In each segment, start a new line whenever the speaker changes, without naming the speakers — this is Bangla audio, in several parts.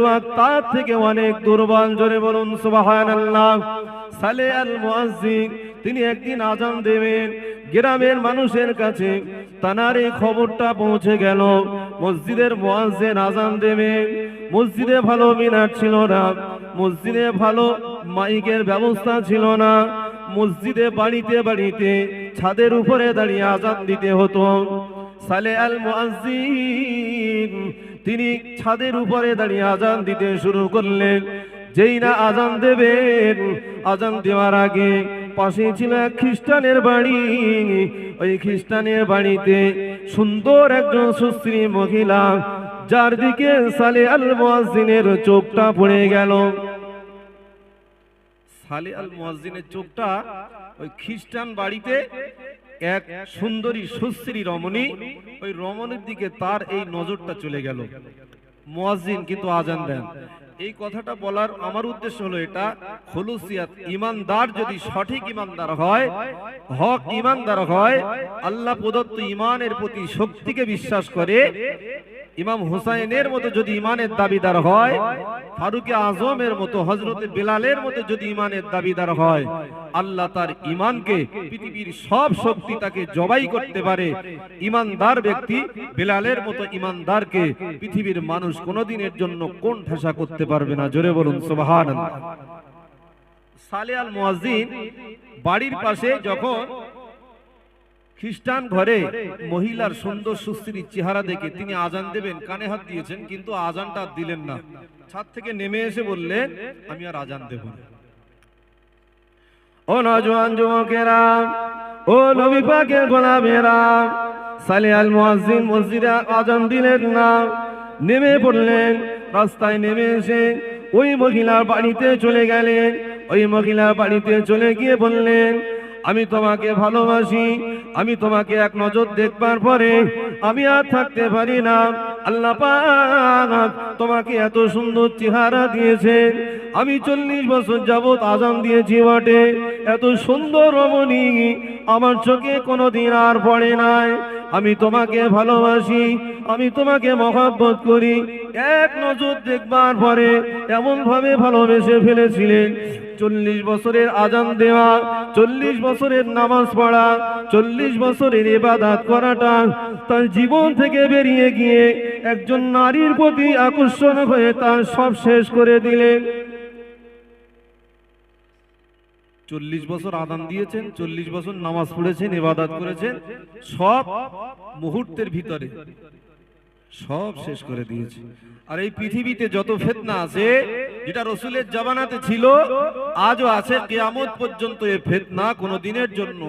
নেটওয়ার্ক তার থেকে অনেক দুর্বল। জোরে বলুন সুবহানাল্লাহ। সালে আল মুয়াজ্জিন তিনি একদিন আজান দেবেন, গ্রামের মানুষের কাছে তানার এই খবরটা পৌঁছে গেল, মসজিদের মুয়াজ্জিন আজান দেবেন। মসজিদে ভালো মিনার ছিল না, মসজিদে ভালো মাইকের ব্যবস্থা ছিল না, মসজিদে বাড়িতে বাড়িতে ছাদের উপরে দাঁড়িয়ে আজান দিতে হতো। সালে আল মুয়াজ্জিন তিনি ছাদের উপরে দাঁড়িয়ে আজান দিতে শুরু করলেন। যেই না আজান দেবেন, আজান দেওয়ার আগে পাশে ছিল এক খ্রিস্টানের বাড়ি। ওই খ্রিস্টানের বাড়িতে সুন্দর একজন সুশ্রী মহিলা, যার দিকে সালে আল মুয়াজ্জিনের চোখটা পড়ে গেল। সালে আল মুয়াজ্জিনের চোখটা ওই খ্রিস্টান বাড়িতে এক সুন্দরী সুশ্রী রমণী, ওই রমণীর দিকে তার এই নজরটা চলে গেল। মুয়াজ্জিন কিন্তু আজান দেন। এই কথাটা বলার আমার উদ্দেশ্য হলো এটা, খুলুসিয়াত, ইমানদার যদি সঠিক ইমানদার হয়, হক ইমানদার হয়, আল্লাহ প্রদত্ত ইমানের প্রতি শক্তিকে বিশ্বাস করে, ইমাম হুসাইনের মতো যদি ইমানের দাবিদার হয়, ফারুকে আজমের মতো, হযরতে বেলালের মতো যদি ইমানের দাবিদার হয়, আল্লাহ তার ইমানকে, পৃথিবীর সব শক্তি তাকে জবাই করতে পারে। ইমানদার ব্যক্তি বেলালের মতো ইমানদারকে পৃথিবীর মানুষ কোনোদিনের জন্য কোন ঠেসা করতে পারবে না। জোরে বলুন সুবহানাল্লাহ। সালে আল মুয়াজ্জিন বাড়ির পাশে যখন খ্রিস্টান ঘরে মহিলার সুন্দর সুশ্রী চেহারা দেখে তিনি আজান দেবেন, কানে হাত দিয়েছেন, কিন্তু আজানটা দিলেন না। ছাদ থেকে নেমে এসে বললেন, আমি আর আজান দেব না। ও নওজোয়ান যুবকেরা, ও নবী পাকের গোলামেরা, সালে আল মুয়াজ্জিন মসজিদে আজান দিলেন না, নেমে পড়লেন। রাস্তায় নেমে এসে ওই মহিলার বাড়িতে চলে গেলেন। ওই মহিলার বাড়িতে চলে গিয়ে বললেন, আমি তোমাকে ভালোবাসি, আমি তোমাকে এক নজর দেখবার পরে আমি আর থাকতে পারি না। আল্লাহ পাক তোমাকে এত সুন্দর চেহারা দিয়েছে, আমি 40 বছর যাবত আজান দিয়েছি বটে, এত সুন্দর রমণী আমার চোখে কোনোদিন আর পড়ে নাই। আমি তোমাকে ভালোবাসি, আমি তোমাকে মহব্বত করি। এক নজর দেখবার পরে এমন ভাবে ভালোবেসে ফেলেছিলেন। 40 বছরের আজান দেওয়া, 40 বছরের নামাজ পড়া, 40 বছরের ইবাদত করাটা তার জীবন থেকে বেরিয়ে গিয়ে একজন নারীর প্রতি আকর্ষণ হয়ে তার সব শেষ করে দিলেন। 40 বছর আযান দিয়েছেন, 40 বছর নামাজ পড়েছেন, ইবাদত করেছেন, সব মুহূর্তের ভিতরে সব শেষ করে দিয়েছে। আর এই পৃথিবীতে যত ফিতনা আছে, যেটা রাসূলের জামানাতে ছিল, আজও আছে, কিয়ামত পর্যন্ত এই ফিতনা কোনো দিনের জন্য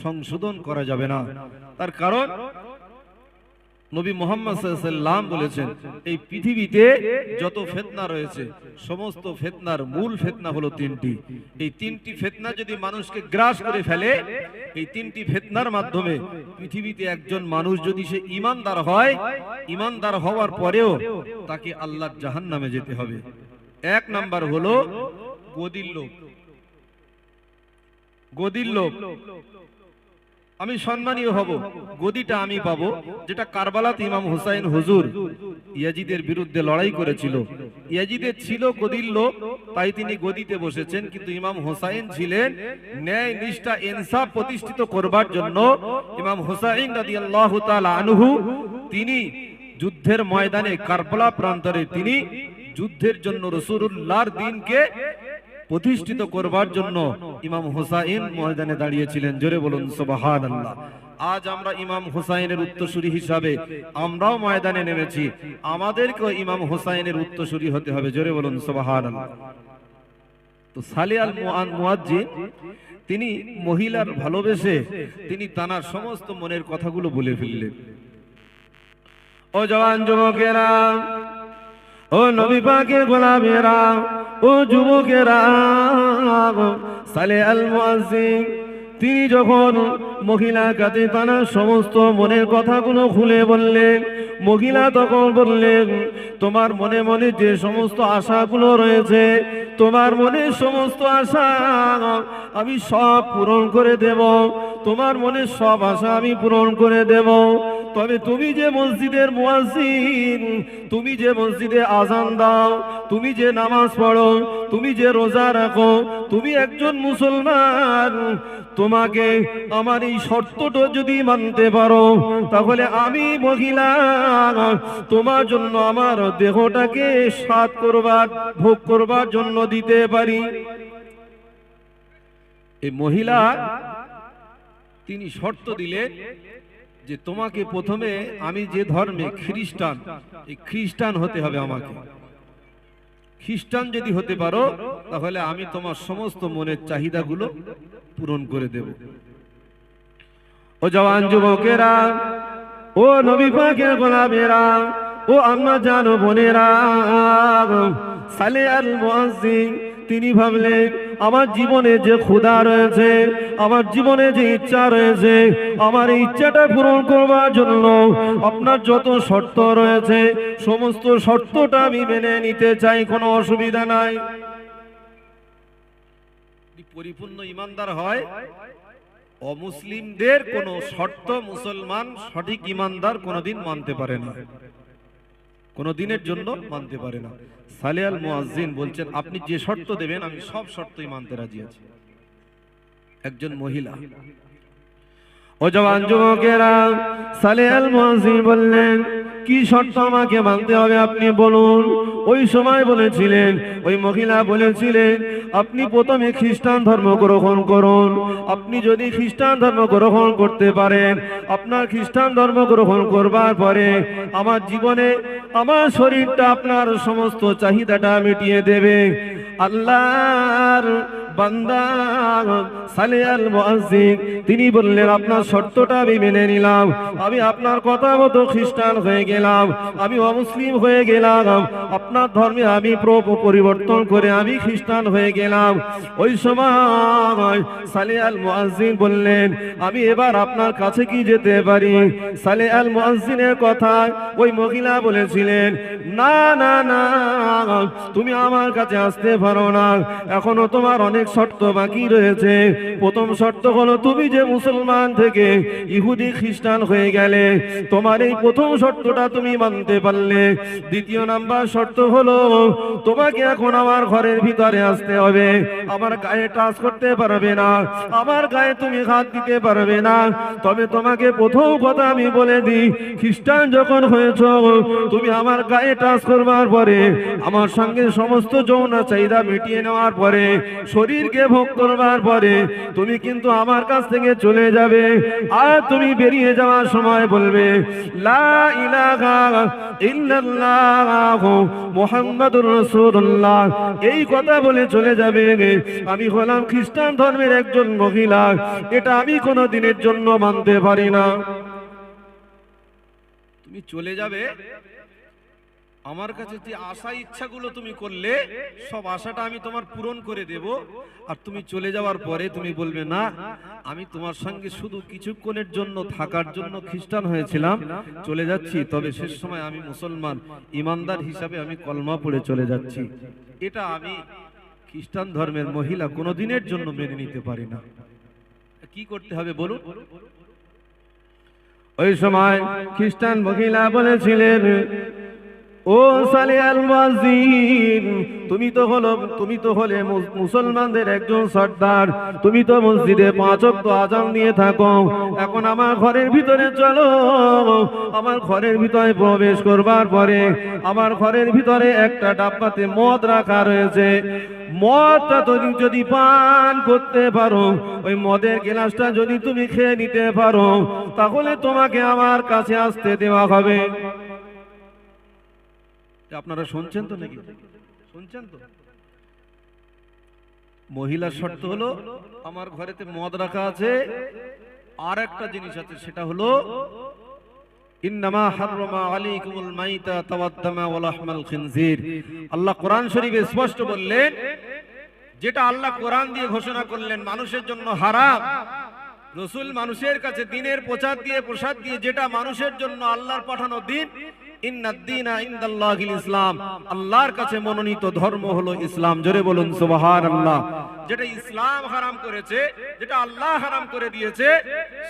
সংশোধন করা যাবে না। তার কারণ নবী মুহাম্মদ সাল্লাল্লাহু আলাইহি ওয়াসাল্লাম বলেছেন, এই পৃথিবীতে যত ফিতনা রয়েছে, সমস্ত ফিতনার মূল ফিতনা হলো 3টি। এই 3টি ফিতনা যদি মানুষকে গ্রাস করে ফেলে, এই 3টি ফিতনার মাধ্যমে পৃথিবীতে একজন মানুষ যদি সে ঈমানদার হয়, ঈমানদার হওয়ার পরেও তাকে আল্লাহর জাহান্নামে যেতে হবে। 1 নাম্বার হলো গদির লোভ। গদির লোভ, আমি সম্মানীয় হব, গদিটা আমি পাবো, যেটা কারবালাতে ইমাম হুসাইন হুজুর ইয়াজিদের বিরুদ্ধে লড়াই করেছিল। ইয়াজিদের ছিল গদির লোভ, তাই তিনি গদিতে বসেছেন, কিন্তু ইমাম হুসাইন ছিলেন ন্যায় নিষ্ঠা ইনসাফ প্রতিষ্ঠিত করবার জন্য। ইমাম হুসাইন রাদিয়াল্লাহু তাআলা আনহু তিনি যুদ্ধের ময়দানে কারবালা প্রান্তরে তিনি যুদ্ধের জন্য রাসূলুল্লাহর দ্বীনকে প্রতিষ্ঠিত করবার জন্য ইমাম হুসাইন ময়দানে দাঁড়িয়েছিলেন। জোরে বলুন সুবহানাল্লাহ। আজ আমরা ইমাম হুসাইনের উত্তরসূরি হিসাবে আমরাও ময়দানে নেমেছি, আমাদেরকেও ইমাম হুসাইনের উত্তরসূরি হতে হবে। জোরে বলুন সুবহানাল্লাহ। তো সালে আল মুয়াজ্জিন তিনি মহিলার ভালোবেসে তিনি তার সমস্ত মনের কথাগুলো বলে ফেললেন। ও জওয়ান যুবকেরা, ও নবী পাকের গোলামেরা, ও যুবকেরা, সালে আল মুয়াজ্জিন তিনি যখন মহিলার কাছে তার সমস্ত মনের কথাগুলো খুলে বললেন, মহিলা তখন বললেন, তোমার মনে মনে যে সমস্ত আশাগুলো রয়েছে, তোমার মনের সমস্ত আশা আমি সব পূরণ করে দেব, তোমার মনের সব আশা আমি পূরণ করে দেব। তবে তুমি যে মসজিদের মুয়াজ্জিন, তুমি যে মসজিদে আযান দাও, তুমি যে নামাজ পড়ো, তুমি যে রোজা রাখো, তুমি একজন মুসলমান, তোমাকে আমার এই শর্তটা যদি মানতে পারো, তাহলে আমি মহিলা তোমার জন্য আমার দেহটাকে স্বাদ করবার, ভোগ করবার জন্য দিতে পারি। এই মহিলা তিনি শর্ত দিলেন যে তোমাকে প্রথমে, আমি যে ধর্মে খ্রিস্টান, এই খ্রিস্টান হতে হবে আমাকে। খ্রিস্টান যদি হতে পারো তাহলে আমি তোমার সমস্ত মনের চাহিদাগুলো পূরণ করে দেব। ও জওয়ান যুবকেরা, ও নবী পাকের গোলামেরা, ও আম্মা জান বোনেরা, সালে আল মুয়াজ্জিন তিনি ভাবলেন আমার জীবনে যে ক্ষুধা রয়েছে, আমার জীবনে যে ইচ্ছা রয়েছে, আমার এই ইচ্ছাটা পূরণ করবার জন্য আপনার যত শর্ত রয়েছে সমস্ত শর্তটা আমি মেনে নিতে চাই, কোনো অসুবিধা নাই। পরিপূর্ণ ইমানদার হয়, অমুসলিমদের কোন শর্ত মুসলমান সঠিক ইমানদার কোনদিন মানতে পারে না, কোনদিনের জন্য মানতে পারে না। সালে আল মুয়াজ্জিন বলছেন আপনি যে শর্ত দেবেন আমি সব শর্তই মানতে রাজি আছি। একজন মহিলা, ও জওয়ান যুবকেরা, সালে আল মুয়াজ্জিন বললেন কি শর্ত আমাকে মানতে হবে আপনি বলুন। ওই সময় বলেছিলেন, ওই মহিলা বলেছিলেন আপনি প্রথমে খ্রিস্টান ধর্ম গ্রহণ করুন। আপনি যদি খ্রিস্টান ধর্ম গ্রহণ করতে পারেন, আপনার খ্রিস্টান ধর্ম গ্রহণ করবার পরে আমার জীবনে আমার শরীরটা আপনার সমস্ত চাহিদাটা মিটিয়ে দেবে। আল্লাহর বান্দা সালে আল মুয়াজ্জিন তিনি বললেন আপনার শর্তটা আমি মেনে নিলাম, আমি আপনার কথা মতো খ্রিস্টান হয়ে গেলাম, আমি অমুসলিম হয়ে গেলাম, আপনার ধর্মে আমি পরিবর্তন করে আমি খ্রিস্টান হয়ে গেলাম। ওই সময় সালে আল মুয়াজ্জিন বললেন আমি এবার আপনার কাছে কি যেতে পারি? সালে আল মুয়াজ্জিনের কথা ওই মহিলা বলেছিলেন না না না, তুমি আমার কাছে আসতে পারো না, এখনো তোমার অনেক শর্ত বাকি রয়েছে। প্রথম শর্ত হলো তুমি যে মুসলমান থেকে ইহুদি খ্রিস্টান হয়ে গেলে, তোমার এই প্রথম শর্তটা তুমি মানতে পারলে। দ্বিতীয় নাম্বার শর্ত হলো তোমাকে এখন আমার ঘরের ভিতরে আসতে হবে, আমার গায়ে টাচ করতে পারবে না, আমার গায়ে তুমি হাত দিতে পারবে না। তবে তোমাকে প্রথম কথা আমি বলে দিই, খ্রিস্টান যখন হয়েছ তুমি আমার গায়ে টাচ করবার পরে, আমার সঙ্গে সমস্ত যৌন চাহিদা মিটিয়ে নেওয়ার পরে, শরীরকে ভোগ করবার পরে তুমি কিন্তু আমার কাছ থেকে চলে যাবে। আর তুমি বেরিয়ে যাওয়ার সময় বলবে লা ইলাহা ইল্লাল্লাহ মুহাম্মাদুর রাসূলুল্লাহ, এই কথা বলে চলে যাবে আমি হলাম খ্রিস্টান ধর্মের একজন মহিলা। এটা আমি কোনো দিনের জন্য মানতে পারি না। তুমি চলে যাবে, আমার কাছে যে আশা ইচ্ছাগুলো তুমি করলে সব আশাটা আমি তোমার পূরণ করে দেব। আর তুমি চলে যাওয়ার পরে তুমি বলবে না আমি তোমার সঙ্গে শুধু কিছুক্ষণের জন্য থাকার জন্য খ্রিস্টান হয়েছিলাম, চলে যাচ্ছি, তবে শেষ সময় আমি মুসলমান ইমানদার হিসাবে আমি কলমা পড়ে চলে যাচ্ছি। এটা আমি খ্রিস্টান ধর্মের মহিলা কোনোদিনের জন্য মেনে নিতে পারি না। কি করতে হবে বলুন? ওই সময় খ্রিস্টান মহিলা বলেছিলেন ও সালে আল মুয়াজ্জিন, তুমি তো হলে মুসলমানদের একজন সর্দার, তুমি তো মসজিদে 5 ওয়াক্ত আযান দিয়ে থাকো, এখন আমার ঘরের ভিতরে চলো। আমার ঘরের ভিতরে প্রবেশ করবার পরে আমার ঘরের ভিতরে একটা ডাব্বাতে মদ রাখা রয়েছে, মদটা তুমি যদি পান করতে পারো, ওই মদের গ্লাসটা যদি তুমি খেয়ে নিতে পারো, তাহলে তোমাকে আমার কাছে আসতে দেওয়া হবে। আপনারা শুনছেন তো নাকি? শুনছেন তো? মহিলার শর্ত হলো আমার ঘরেতে মদ রাখা আছে, আর একটা জিনিস আছে, সেটা হলো ইন্নামা হাররামা আলাইকুমুল মাইতা তাওয়াদ্দামা ওয়া লাহমাল খিনজির। আল্লাহ কোরআন শরীফে স্পষ্ট বললেন, যেটা আল্লাহ কোরআন দিয়ে ঘোষণা করলেন মানুষের জন্য হারাম, রাসূল মানুষের কাছে দিনের প্রচার দিয়ে প্রসাদ দিয়ে যেটা মানুষের জন্য আল্লাহর পাঠানো দিন, ইন্নাদ-দীনা ইনদাল্লাহিল ইসলাম, আল্লাহর কাছে মনোনীত ধর্ম হলো ইসলাম। জোরে বলুন সুবহানাল্লাহ। যেটা ইসলাম হারাম করেছে, যেটা আল্লাহ হারাম করে দিয়েছে,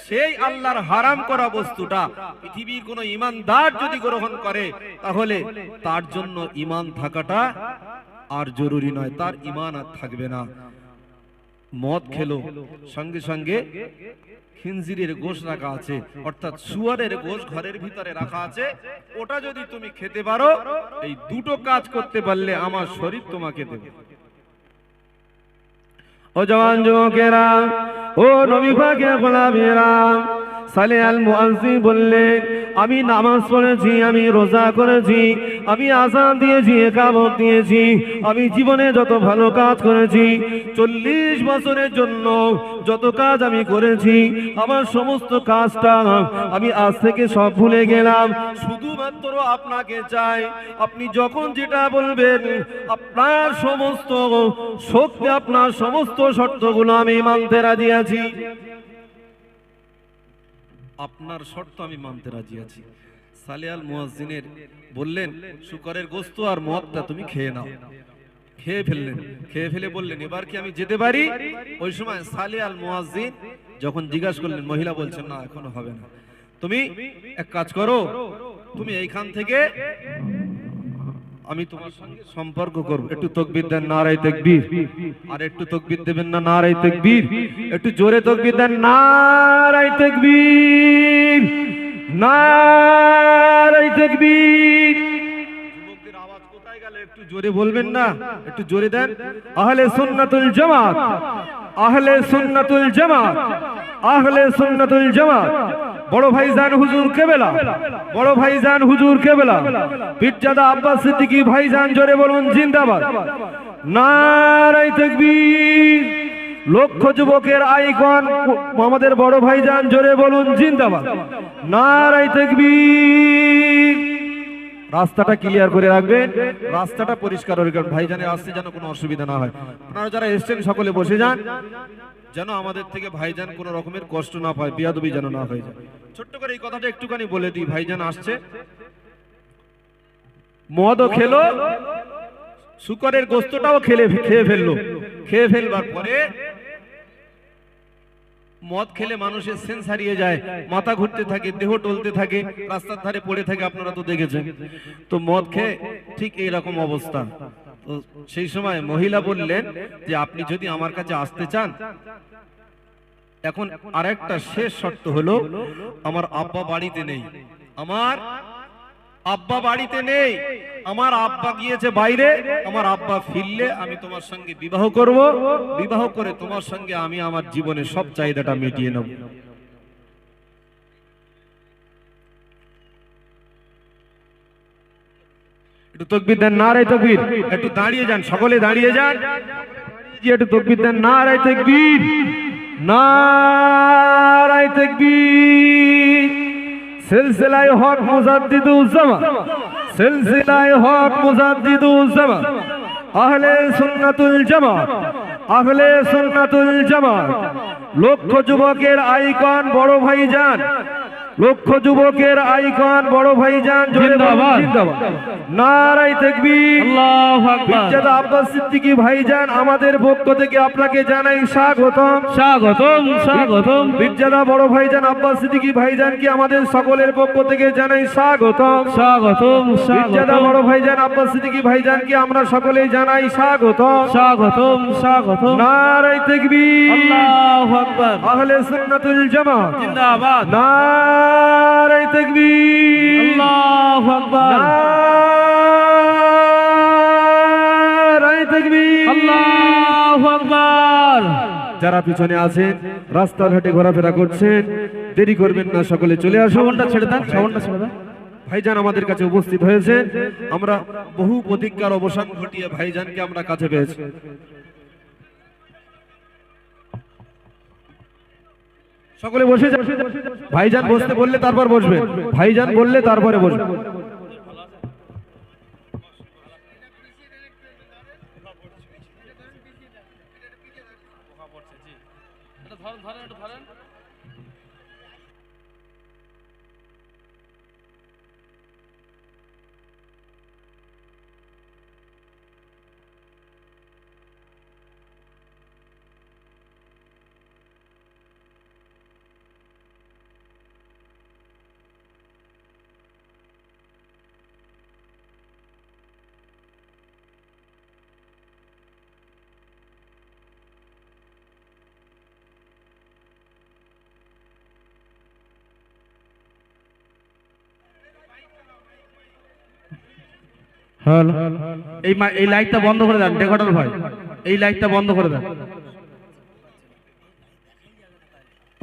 সেই আল্লাহর হারাম করা বস্তুটা পৃথিবীর কোন ঈমানদার যদি গ্রহণ করে, তাহলে তার জন্য ঈমান থাকাটা আর জরুরি নয়, তার ঈমান আর থাকবে না। মদ খেলো, সঙ্গে সঙ্গে খিনজিরের গোশ রাখা আছে, অর্থাৎ শুয়ারের গোশ ঘরের ভিতরে রাখা আছে, ওটা যদি তুমি খেতে পারো, এই দুটো কাজ করতে পারলে আমার শরীর তোমাকে দেবে। ও জওয়ান যুবকেরা, ও নবী পাকের গোলামেরা, সালে আল মুআজ্জিন বললেন, আমি নামাজ পড়েছি, আমি রোজা করেছি, আমি আযান দিয়েছি, ইকামত দিয়েছি, আমি জীবনে যত ভালো কাজ করেছি, 40 বছরের জন্য যত কাজ আমি করেছি, আমার সমস্ত কাজটা আমি আজ থেকে সব ভুলে গেলাম। শুধুমাত্র আপনাকে চাই, আপনি যখন যেটা বলবেন, আপনার সমস্ত শক্তি, আপনার সমস্ত শর্তগুলো আমি মানতে রাজি আছি। আপনার শর্ত আমি মানতে রাজি আছি। সালে আল মুয়াজ্জিনের বললেন, শুকরের গোশত আর মদটা তুমি খেয়ে নাও। খেয়ে ফেললেন, খেয়ে ফেলে বললেন, এবার কি আমি যেতে পারি? ওই সময় সালে আল মুয়াজ্জিন যখন জিজ্ঞাসা করলেন, মহিলা বলছেন, না এখনো হবে না, তুমি এক কাজ করো, তুমি এইখান থেকে আমি তোমার সঙ্গে সম্পর্ক করব। একটু তাকবীর দেন, নারায়ে তাকবীর। আর একটু তাকবীর দেবেন না, নারায়ে তাকবীর। একটু জোরে তাকবীর দেন, নারায়ে তাকবীর, নারায়ে তাকবীর। যুবকদের আওয়াজ কোথায় গেল? একটু জোরে বলবেন না? একটু জোরে দেন। আহলে সুন্নাতুল জামাত, আহলে সুন্নাতুল জামাত, আহলে সুন্নাতুল জামাত। বড় ভাইজান হুজুর কেবলা, বড় ভাইজান হুজুর কেবলা, পীরজাদা আব্বাস সিদ্দিকী ভাইজান, জোরে বলুন জিন্দাবাদ, নারায়ে তাকবীর। লক্ষ যুবকের আইকন আমাদের বড় ভাইজান, জোরে বলুন জিন্দাবাদ, নারায়ে তাকবীর। রাস্তাটা ক্লিয়ার করে রাখবেন, রাস্তাটা পরিষ্কার রাখবেন, ভাইজানের আসতে যেন কোনো অসুবিধা না হয়। আপনারা যারা এসেছেন সকলে বসে যান, যেন আমাদের থেকে ভাইজান কোনো রকমের কষ্ট না পায়, বিয়াদবি যেন না হয়ে যায়। ছোট্ট করে এই কথাটা একটুখানি বলে দিই, ভাইজান আসছে, মদও খেলো, শুকরের গোশতটাও খেয়ে ফেললো। খেয়ে ফেলবার পরে, মদ খেলে মানুষের সেন্স হারিয়ে যায়, মাথা ঘুরতে থাকে, দেহ টলতে থাকে, রাস্তার ধারে পড়ে থাকে, আপনারা তো দেখেছেন। তো মদ খেয়ে ঠিক এইরকম অবস্থা। তো সেই সময় মহিলা বললেন যে, আপনি যদি আমার কাছে আসতে চান, এখন আরেকটা শেষ শর্ত হলো, আমার আব্বা বাড়িতে নেই, আমার আব্বা বাড়িতে নেই, আমার আব্বা গিয়েছে বাইরে, আমার আব্বা ফিরলে আমি তোমার সঙ্গে বিবাহ করব, বিবাহ করে তোমার সঙ্গে আমি আমার জীবনের সব চাহিদাটা মিটিয়ে নেব। একটু তাকবীর দেন, নারায়ে তাকবীর। একটু দাঁড়িয়ে যান, সকলে দাঁড়িয়ে যান, একটু তাকবীর দেন, নারায়ে তাকবীর, নারায়ে তাকবীর। সিলসিলায়ে হক মুজাদ্দিদুল জামান, সিলসিলায়ে হক মুজাদ্দিদুল জামান, আহলে সুন্নাতুল জামাত, আহলে সুন্নাতুল জামাত। লক্ষ যুবকের আইকন বড় ভাইজান, লক্ষ যুবকের আইকন বড় ভাইজান, জিন্দাবাদ, নারায়ে তাকবীর, আল্লাহু আকবার। পীরজাদা আব্বাস সিদ্দিকী ভাইজান, আমাদের পক্ষ থেকে আপনাকে জানাই স্বাগতম, স্বাগতম, স্বাগতম। পীরজাদা বড় ভাইজান আব্বাস সিদ্দিকী ভাইজানকে আমাদের সকলের পক্ষ থেকে জানাই স্বাগতম, স্বাগতম, পীরজাদা বড় ভাইজান আব্বাস সিদ্দিকী ভাইজানকে আমরা সকলেই জানাই স্বাগতম, স্বাগতম, স্বাগতম। নারায়ে তাকবীর, আল্লাহু আকবার। আহলে সুন্নাতুল জামাত জিন্দাবাদ, নারায়ে তাকবীর, আল্লাহু আকবার, নারায়ে তাকবীর, আল্লাহু আকবার। যারা পিছনে আছেন, রাস্তাঘাটে ঘোরাফেরা করছেন, দেরি করবেন না, সকলে চলে আসুন। সাউন্ডটা ছেড়ে দেন, সাউন্ডটা ছেড়ে দেন। ভাইজান আমাদের কাছে উপস্থিত হয়েছে, আমরা বহু প্রতীক্ষার অবসান ঘটিয়ে ভাইজানকে আমরা কাছে পেয়েছি। সকলে বসে যান, ভাইজান বসতে বললে তারপর বসবেন, ভাইজান বললে তারপরে বসবেন।
হ্যালো, এই লাইটটা বন্ধ করে দেন রেকর্ডার ভাই, এই লাইটটা বন্ধ করে দেন।